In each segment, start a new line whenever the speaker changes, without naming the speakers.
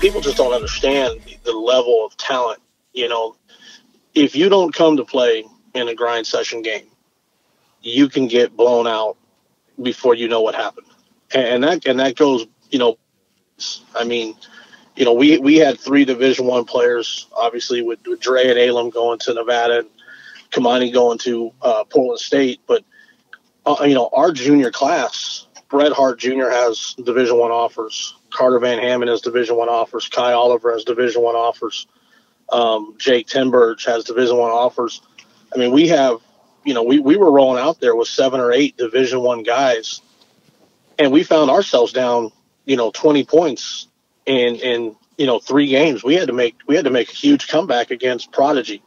people just don't understand the level of talent. You know, if you don't come to play in a grind session game, you can get blown out before you know what happened. And that goes, you know, I mean, you know, we had three Division I players, obviously with Dre and Alem going to Nevada and Kamani going to Portland State. But, you know, our junior class, Bret Hart Jr. has Division I offers. Carter Van Hammond has Division I offers. Kai Oliver has Division I offers. Jake Tenberge has Division I offers. I mean, we have, you know, we were rolling out there with 7 or 8 Division I guys, and we found ourselves down, you know, 20 points in you know 3 games. We had to make a huge comeback against Prodigy.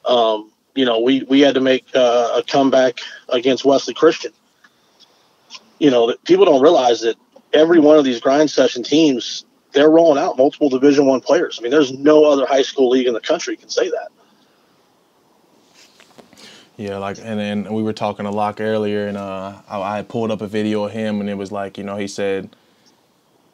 You know, we had to make a comeback against Wesley Christian. You know, people don't realize that every one of these grind session teams, they're rolling out multiple Division I players. I mean, there's no other high school league in the country can say that.
Yeah, like, and we were talking a lot earlier, and I had pulled up a video of him, and it was like, you know, he said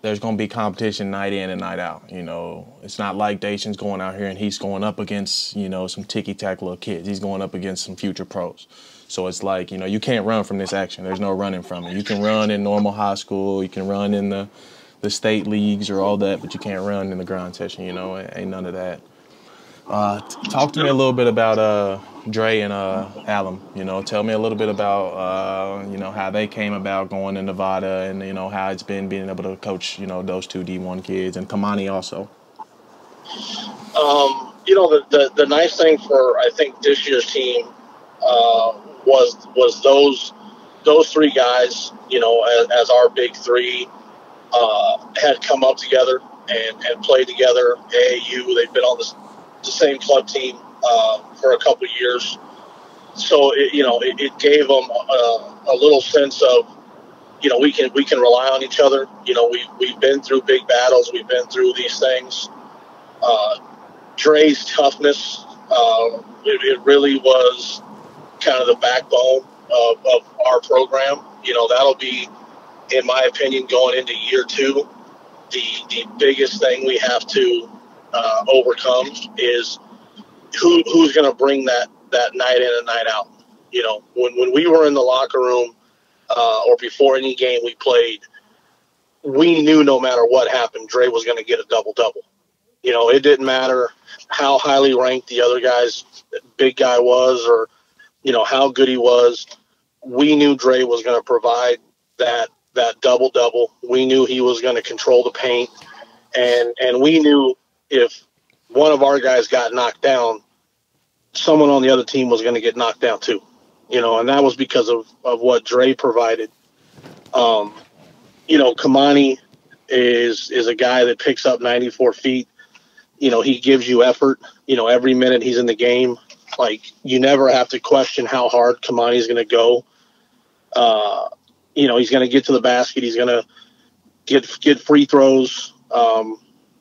there's going to be competition night in and night out. You know, it's not like Dacian's going out here and he's going up against, you know, some ticky-tack little kids. He's going up against some future pros. So it's like, you know, you can't run from this action. There's no running from it. You can run in normal high school. You can run in the state leagues or all that, but you can't run in the grind session, you know. Ain't none of that. Talk to me a little bit about Dre and Alem. You know, tell me a little bit about you know, how they came about going to Nevada, and you know how it's been being able to coach, you know, those 2 D1 kids, and Kamani also.
You know, the nice thing for I think this year's team was those 3 guys. You know, as our big 3 had come up together and played together. AAU, they've been on the same club team for a couple of years, so it gave them a little sense of, you know, we can rely on each other. You know, we've been through big battles, we've been through these things. Dre's toughness, it really was kind of the backbone of our program. You know, that'll be, in my opinion, going into year 2, the biggest thing we have to overcome is who's going to bring that night in and night out. You know, when we were in the locker room or before any game we played, we knew no matter what happened, Dre was going to get a double-double. You know, it didn't matter how highly ranked the other guy's big guy was, or, you know, how good he was. We knew Dre was going to provide that double-double. We knew he was going to control the paint, and we knew if one of our guys got knocked down, someone on the other team was going to get knocked down too. You know, and that was because of what Dre provided. You know, Kamani is a guy that picks up 94 feet. You know, he gives you effort. You know, every minute he's in the game. Like, you never have to question how hard Kamani's going to go. You know, he's going to get to the basket. He's going to get free throws. And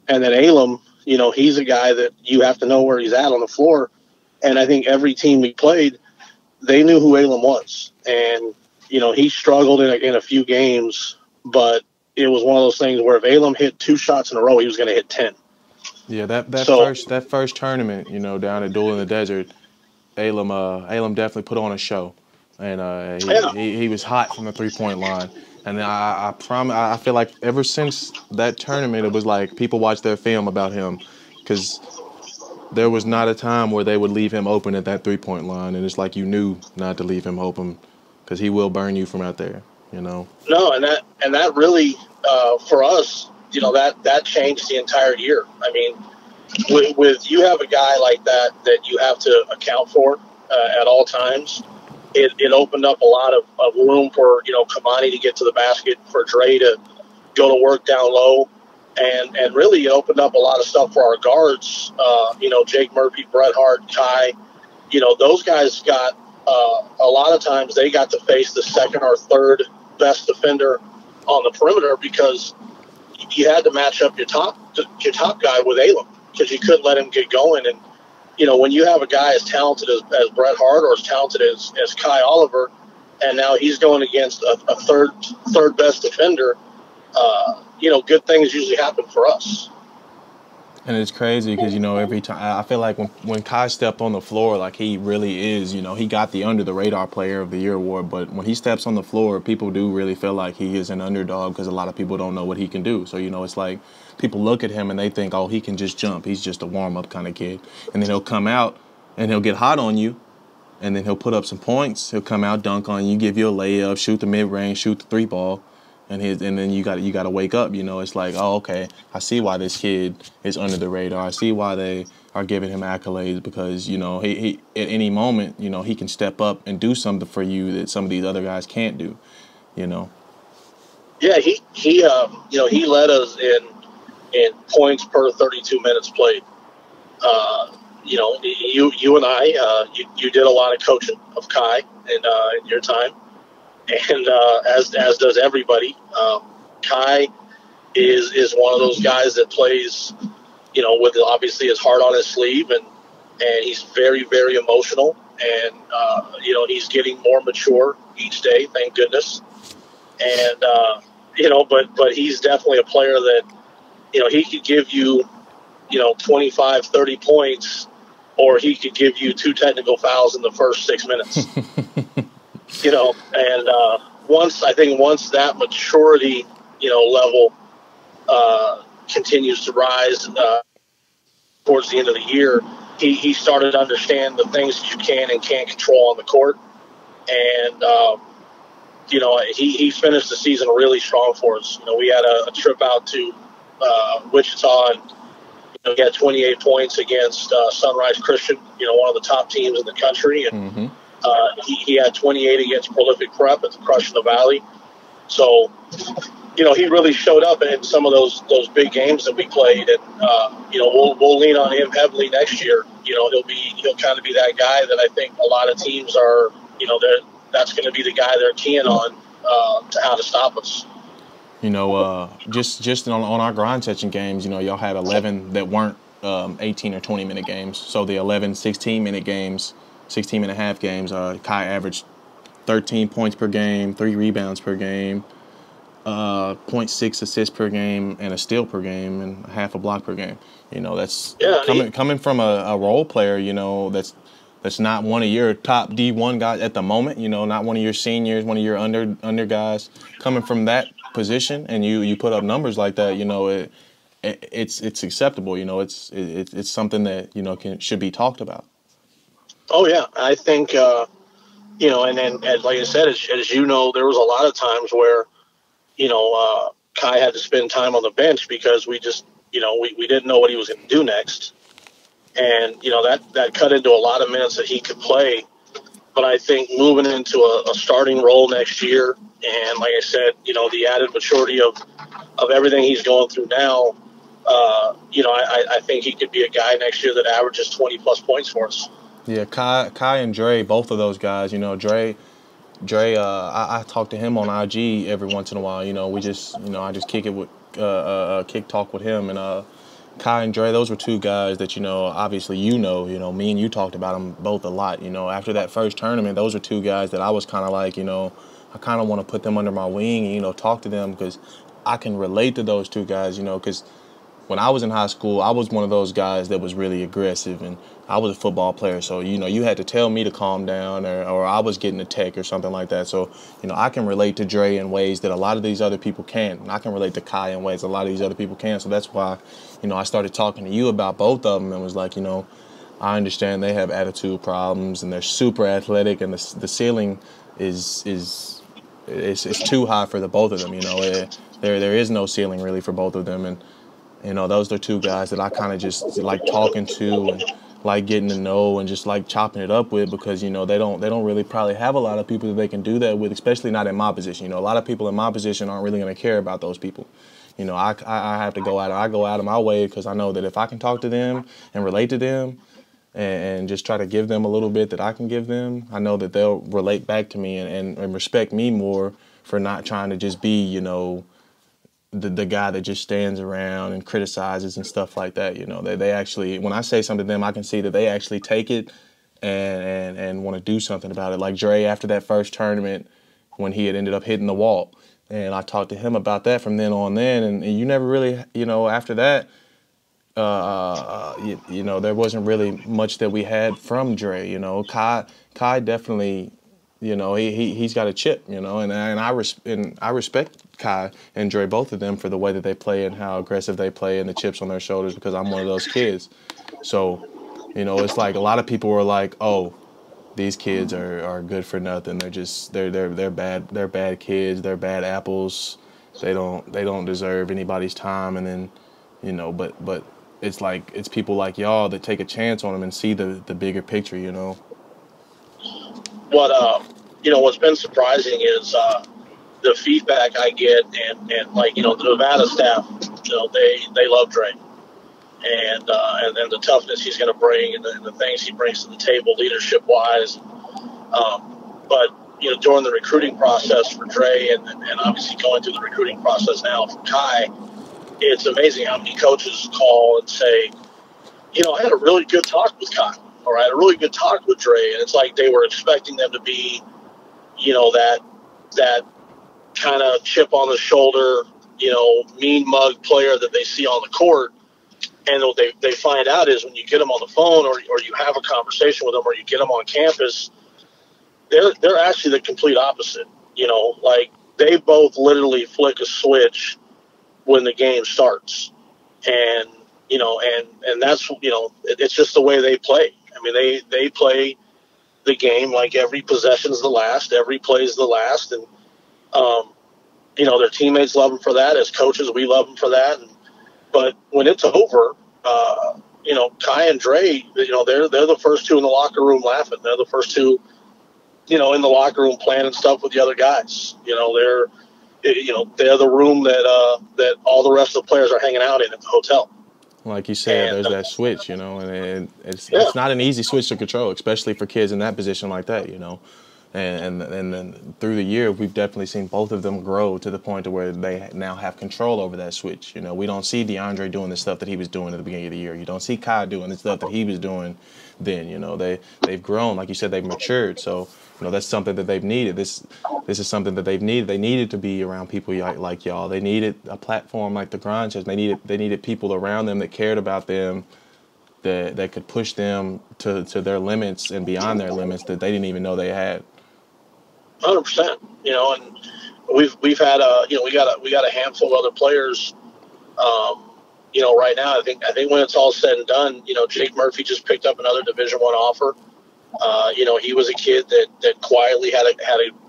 then Alem, you know, he's a guy that you have to know where he's at on the floor. And I think every team we played, they knew who Alem was. And, you know, he struggled in a few games, but it was one of those things where if Alem hit 2 shots in a row, he was going to hit 10.
Yeah, that first tournament, you know, down at Duel in the Desert, Alem definitely put on a show. And he was hot from the 3-point line. And I feel like ever since that tournament, it was like people watched their film about him, because there was not a time where they would leave him open at that 3-point line, and it's like you knew not to leave him open, because he will burn you from out there, you know.
No, and that really for us, you know, that changed the entire year. I mean, with you have a guy like that you have to account for at all times. It opened up a lot of room for, you know, Kamani to get to the basket, for Dre to go to work down low, and really it opened up a lot of stuff for our guards. You know, Jake Murphy, Bret Hart, Kai, you know, those guys got a lot of times they got to face the second or third best defender on the perimeter, because you had to match up your top guy with Alem, because you couldn't let him get going. And you know, when you have a guy as talented as Bret Hart, or as talented as Kai Oliver, and now he's going against a third best defender, good things usually happen for us.
And it's crazy because, every time I feel like when Kai stepped on the floor, like he really is, he got the under the radar player of the year award. But when he steps on the floor, people do really feel like he is an underdog because a lot of people don't know what he can do. So, it's like people look at him and they think, oh, he can just jump. He's just a warm up kind of kid. And then he'll come out and he'll get hot on you. And then he'll put up some points. He'll come out, dunk on you, give you a layup, shoot the mid range, shoot the three ball. And then you got to wake up. It's like, oh, okay, I see why this kid is under the radar. I see why they are giving him accolades because he at any moment he can step up and do something for you that some of these other guys can't do.
Yeah, he led us in points per 32 minutes played. You and I, you did a lot of coaching of Kai in your time. And as does everybody, Kai is one of those guys that plays, with obviously his heart on his sleeve, and he's very, very emotional, and he's getting more mature each day, thank goodness. And but he's definitely a player that he could give you 25, 30 points, or he could give you 2 technical fouls in the first 6 minutes. And once that maturity, level continues to rise towards the end of the year, he started to understand the things that you can and can't control on the court. And, he finished the season really strong for us. We had a trip out to Wichita, and he had 28 points against Sunrise Christian, one of the top teams in the country. And he had 28 against Prolific Prep at the Crush in the Valley. So, he really showed up in some of those big games that we played. And, we'll lean on him heavily next year. He'll kind of be that guy that I think a lot of teams are, that's going to be the guy they're keying on to how to stop us.
Just on our grind session games, y'all had 11 that weren't 18 or 20-minute games. So the 11 16-minute games, 16-and-a-half games, Kai averaged 13 points per game, 3 rebounds per game, 0.6 assists per game, and a steal per game, and half a block per game. That's coming from a role player, that's not one of your top D1 guys at the moment, not one of your seniors, one of your under guys. Coming from that position, and you put up numbers like that, it's acceptable. It's something that should be talked about.
Oh yeah, I think and then like I said, as there was a lot of times where Kai had to spend time on the bench because we just we didn't know what he was going to do next. And, that cut into a lot of minutes that he could play. But I think moving into a starting role next year, and like I said, the added maturity of everything he's going through now, I think he could be a guy next year that averages 20-plus points for us.
Yeah, Kai and Dre, both of those guys, Dre, I talk to him on IG every once in a while. We just, I just kick talk with him, and Kai and Dre, those were two guys that, obviously me and you talked about them both a lot. After that first tournament, those were two guys that I was kind of like, I kind of want to put them under my wing and, talk to them because I can relate to those two guys, because when I was in high school, I was one of those guys that was really aggressive, and I was a football player. So, you had to tell me to calm down, or I was getting a tech or something like that. So, I can relate to Dre in ways that a lot of these other people can't. And I can relate to Kai in ways a lot of these other people can't. So that's why, I started talking to you about both of them and was like, I understand they have attitude problems and they're super athletic, and the ceiling is too high for the both of them. There is no ceiling really for both of them. And, those are two guys that I kind of just like talking to and like getting to know and just like chopping it up with, because they don't really probably have a lot of people that they can do that with, especially not in my position. A lot of people in my position aren't really going to care about those people. I have to go out of my way because I know that if I can talk to them and relate to them and just try to give them a little bit that I can give them, I know that they'll relate back to me and respect me more for not trying to just be, the guy that just stands around and criticizes and stuff like that. They actually, when I say something to them, I can see that they actually take it and want to do something about it. Like Dre, after that first tournament, when he had ended up hitting the wall, And I talked to him about that from then on and you never really, after that, there wasn't really much that we had from Dre. Kai definitely, he's got a chip, and I respect Kai and Dre, both of them, for the way that they play and how aggressive they play and the chips on their shoulders, because I'm one of those kids. So, it's like a lot of people were like, oh, these kids are good for nothing. They're bad kids. They're bad apples. They don't deserve anybody's time. And then, but it's like it's people like y'all that take a chance on them and see the bigger picture.
What's been surprising is the feedback I get, and like the Nevada staff, they love Dre, and then the toughness he's going to bring, and the things he brings to the table, leadership wise. But during the recruiting process for Dre, and obviously going through the recruiting process now for Kai, it's amazing how many coaches call and say, I had a really good talk with Kai, or I had a really good talk with Dre, and it's like they were expecting them to be, that kind of chip on the shoulder, mean mug player that they see on the court. And what they find out is when you get them on the phone, or you have a conversation with them, or you get them on campus, they're actually the complete opposite. Like they both literally flick a switch when the game starts, and that's it's just the way they play. I mean, they play the game like every possession's the last, every play's the last, and their teammates love them for that. As coaches, we love them for that. But when it's over, Kai and Dre, they're the first two in the locker room laughing. They're the first two, in the locker room planning stuff with the other guys. They're the room that all the rest of the players are hanging out in at the hotel.
Like you said, there's that switch, and it's not an easy switch to control, especially for kids in that position like that, And then through the year, we've definitely seen both of them grow to the point to where they now have control over that switch. We don't see DeAndre doing the stuff that he was doing at the beginning of the year. You don't see Kai doing the stuff that he was doing then. They've grown, like you said, they've matured. So that's something that they've needed. This is something that they've needed. They needed to be around people like y'all. They needed a platform like the Grind Session. They needed people around them that cared about them, that could push them to their limits and beyond their limits that they didn't even know they had.
100%. And we've had we got a handful of other players. Right now, I think when it's all said and done, Jake Murphy just picked up another Division I offer. He was a kid that quietly had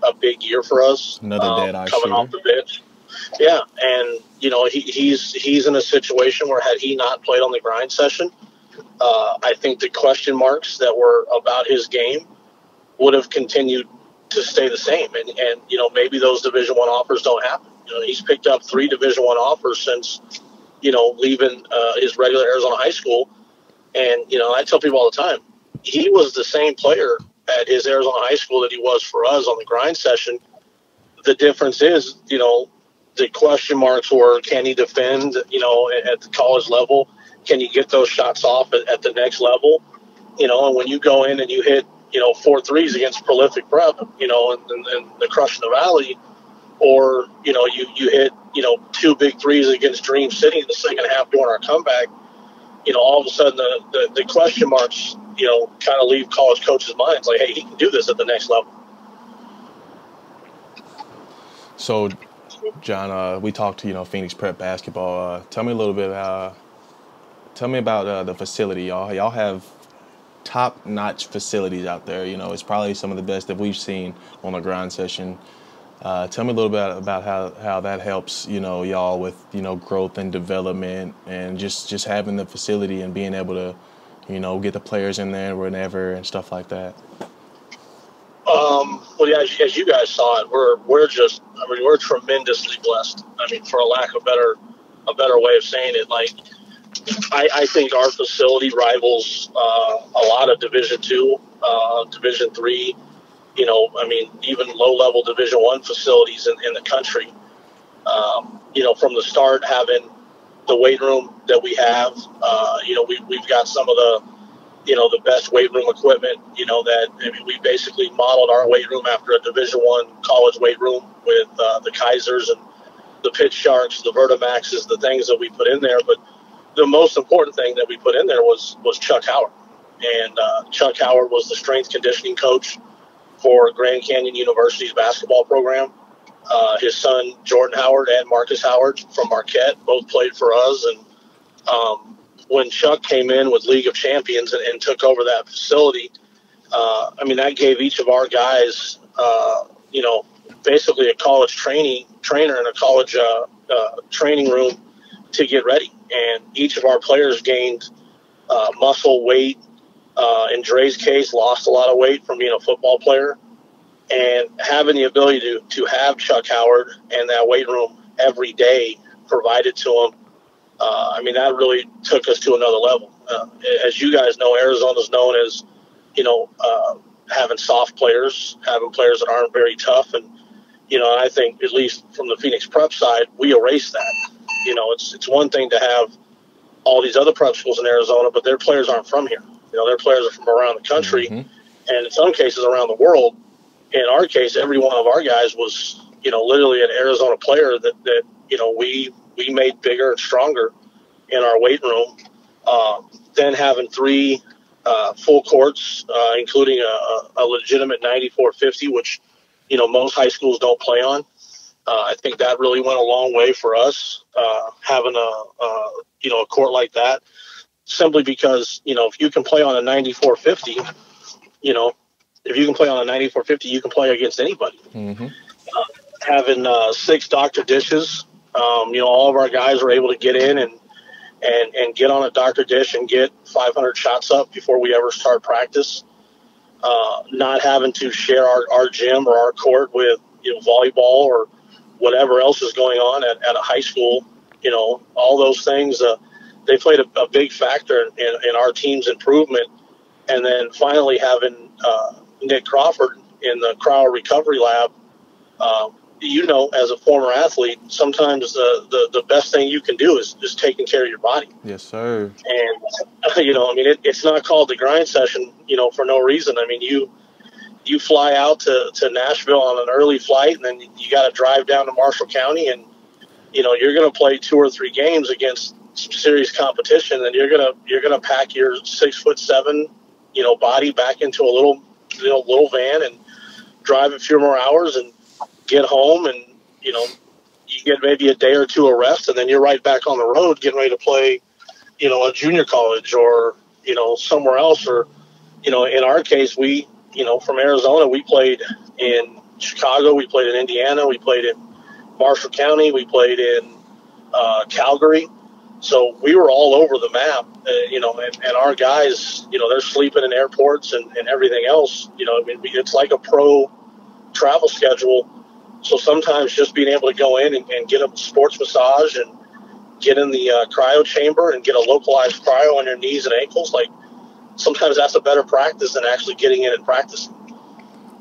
a big year for us.
Another dead eye
coming
shooter.
Off the bench. Yeah, and he's in a situation where had he not played on the Grind Session, I think the question marks that were about his game would have continued to stay the same, and maybe those Division I offers don't happen. He's picked up 3 Division I offers since leaving his regular Arizona high school, and I tell people all the time, he was the same player at his Arizona high school that he was for us on the Grind Session. The difference is, the question marks were, can he defend, at the college level? Can you get those shots off at the next level? And when you go in and you hit 4 threes against prolific prep, and the Crush in the Valley, or, you hit, 2 big threes against Dream City in the second half during our comeback, all of a sudden the question marks, kind of leave college coaches' minds like, hey, he can do this at the next level.
So, John, we talked to, Phoenix Prep basketball. Tell me a little bit, tell me about the facility, y'all. Y'all have top-notch facilities out there. It's probably some of the best that we've seen on a Grind Session. Tell me a little bit about how that helps, y'all with, growth and development, and just having the facility and being able to, get the players in there whenever and stuff like that.
Well, yeah, as you guys saw it, we're tremendously blessed. I mean, for a lack of a better way of saying it, like, I think our facility rivals a lot of Division II, Division III, even low-level Division I facilities in the country. From the start, having the weight room that we have, we've got some of the the best weight room equipment, we basically modeled our weight room after a Division I college weight room with the Kaisers and the Pitch Sharks, the Vertimaxes, the things that we put in there. But the most important thing that we put in there was Chuck Howard. And Chuck Howard was the strength conditioning coach for Grand Canyon University's basketball program. His son, Jordan Howard, and Marcus Howard from Marquette both played for us. And when Chuck came in with League of Champions and took over that facility, that gave each of our guys, basically a college trainer in a college training room to get ready. And each of our players gained muscle, weight. In Dre's case, lost a lot of weight from being a football player. And having the ability to have Chuck Howard and that weight room every day provided to him, that really took us to another level. As you guys know, Arizona's known as, having soft players, having players that aren't very tough. And, I think at least from the Phoenix prep side, we erased that. It's one thing to have all these other prep schools in Arizona, but their players aren't from here. Their players are from around the country, and in some cases around the world. In our case, every one of our guys was, literally an Arizona player that we made bigger and stronger in our weight room. Then having 3 full courts, including a legitimate 9450, which, most high schools don't play on. I think that really went a long way for us, having a court like that, simply because, if you can play on a 9450, if you can play on a 9450, you can play against anybody. Having 6 doctor dishes, all of our guys were able to get in and get on a doctor dish and get 500 shots up before we ever start practice. Not having to share our gym or our court with, volleyball or whatever else is going on at a high school. All those things, they played a big factor in our team's improvement. And then finally having Nick Crawford in the cryo recovery lab, as a former athlete, sometimes the best thing you can do is taking care of your body.
Yes, sir.
And, it's not called the grind session, for no reason. You fly out to Nashville on an early flight, and then you got to drive down to Marshall County, and, you're going to play 2 or 3 games against some serious competition, and you're gonna pack your 6'7", body back into a little van and drive a few more hours and get home, and you get maybe a day or 2 of rest, and then you're right back on the road getting ready to play, a junior college or somewhere else. Or in our case, we from Arizona, we played in Chicago, we played in Indiana, we played in Marshall County, we played in Calgary. So we were all over the map, and our guys, they're sleeping in airports and everything else. It's like a pro travel schedule. So sometimes just being able to go in and get a sports massage and get in the cryo chamber and get a localized cryo on your knees and ankles, like sometimes that's a better practice than actually getting in and practicing.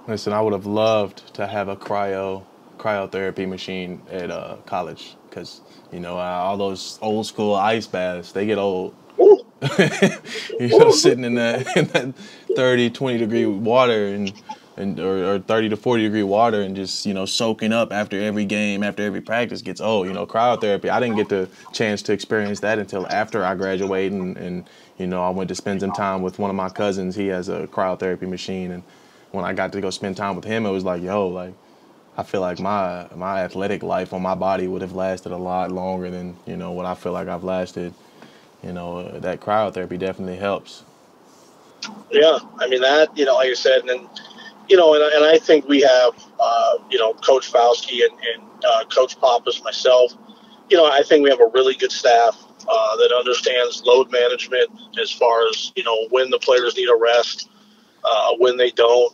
Listen, I would have loved to have a cryotherapy machine at college, because all those old school ice baths, they get old. Sitting in that 30, 20 degree water or 30 to 40 degree water and just, soaking up after every game, after every practice gets old. Cryotherapy, I didn't get the chance to experience that until after I graduated, and I went to spend some time with one of my cousins. He has a cryotherapy machine, and when I got to go spend time with him, it was like, I feel like my athletic life on my body would have lasted a lot longer than, what I feel like I've lasted. That cryotherapy definitely helps.
Yeah, that, like you said, and then, and I think we have, Coach Fausti and Coach Pappas, myself, I think we have a really good staff that understands load management as far as, when the players need a rest, when they don't,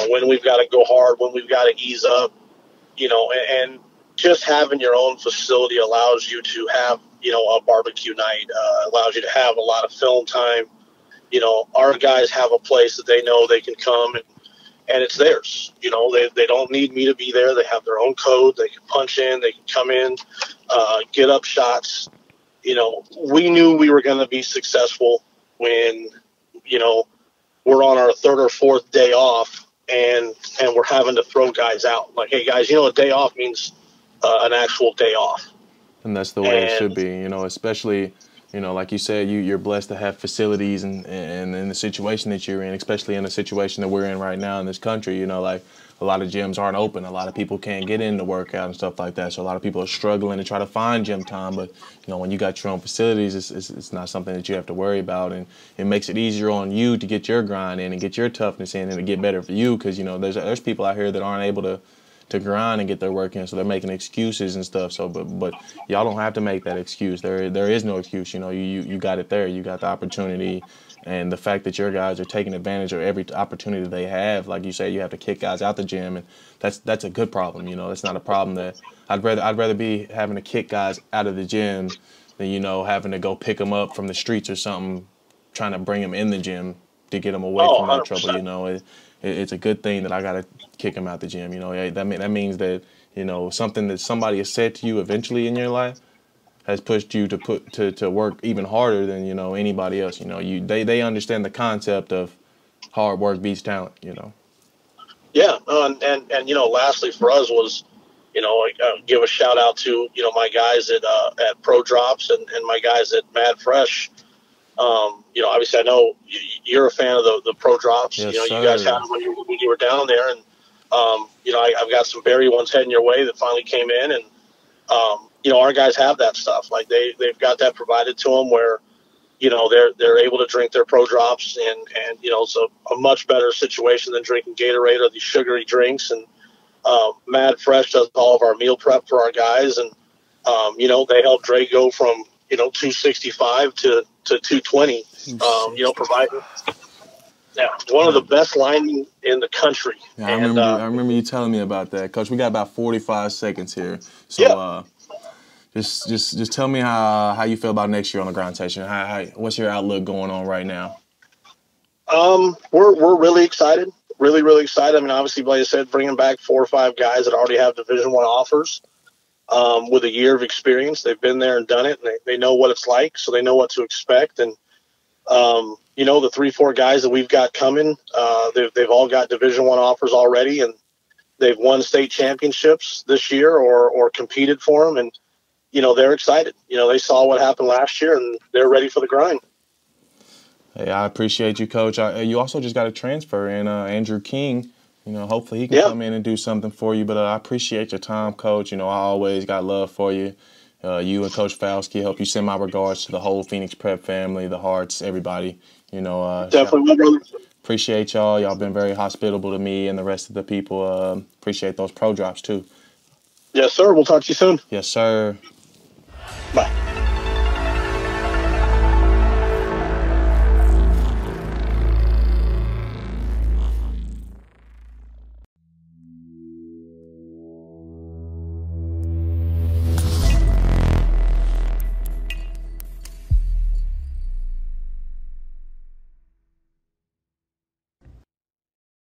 when we've got to go hard, when we've got to ease up, and just having your own facility allows you to have, a barbecue night, allows you to have a lot of film time. Our guys have a place that they know they can come and it's theirs. They don't need me to be there. They have their own code. They can punch in, they can come in, get up shots. We knew we were going to be successful when, we're on our third or fourth day off, and we're having to throw guys out. Like, hey guys, a day off means an actual day off.
And that's the way it should be, especially, like you said, you're blessed to have facilities and in the situation that you're in, especially in the situation that we're in right now in this country. Like a lot of gyms aren't open. A lot of people can't get in to work out and stuff like that. So a lot of people are struggling to try to find gym time. But, when you got your own facilities, it's not something that you have to worry about. And it makes it easier on you to get your grind in and get your toughness in and to get better for you because, there's people out here that aren't able to grind and get their work in, so they're making excuses and stuff. So, but y'all don't have to make that excuse. There is no excuse. You got it there. You got the opportunity, and the fact that your guys are taking advantage of every opportunity they have. Like you say, you have to kick guys out the gym, and that's a good problem. That's not a problem that I'd rather be having to kick guys out of the gym than having to go pick them up from the streets or something, trying to bring them in the gym to get them away from that
100%.
trouble. It's a good thing that I got to kick him out the gym. That means that, something that somebody has said to you eventually in your life has pushed you to work even harder than, anybody else. They understand the concept of hard work beats talent,
Yeah. And lastly for us was, give a shout out to, my guys at Pro Drops and my guys at Mad Fresh. Obviously I know you're a fan of the Pro Drops.
Yes,
you guys had them when you were down there, and I've got some berry ones heading your way that finally came in, and our guys have that stuff. Like they've got that provided to them where they're able to drink their Pro Drops, and it's a much better situation than drinking Gatorade or these sugary drinks. And Mad Fresh does all of our meal prep for our guys, and they help Dre go from 265 to 220. Providing one of the best linemen in the country.
Yeah, I remember you telling me about that, Coach. We got about 45 seconds here, so
yeah.
Just tell me how you feel about next year on the Grind Station. What's your outlook going on right now?
We're really excited, really excited. I mean, obviously, like I said, bringing back 4 or 5 guys that already have Division I offers. With a year of experience, they've been there and done it, and they know what it's like, so they know what to expect. And the 3-4 guys that we've got coming, they've all got Division I offers already, and they've won state championships this year or competed for them, and they're excited. They saw what happened last year, and they're ready for the grind.
Hey, I appreciate you, Coach. You also just got a transfer in, Andrew King. Hopefully he can come in and do something for you. But I appreciate your time, Coach. I always got love for you. You and Coach Fowlsky, hope you send my regards to the whole Phoenix Prep family, the Hearts, everybody.
Definitely, brother.
Appreciate y'all. Y'all been very hospitable to me and the rest of the people. Appreciate those Pro Drops, too.
Yes, sir. We'll talk to you soon.
Yes, sir.
Bye.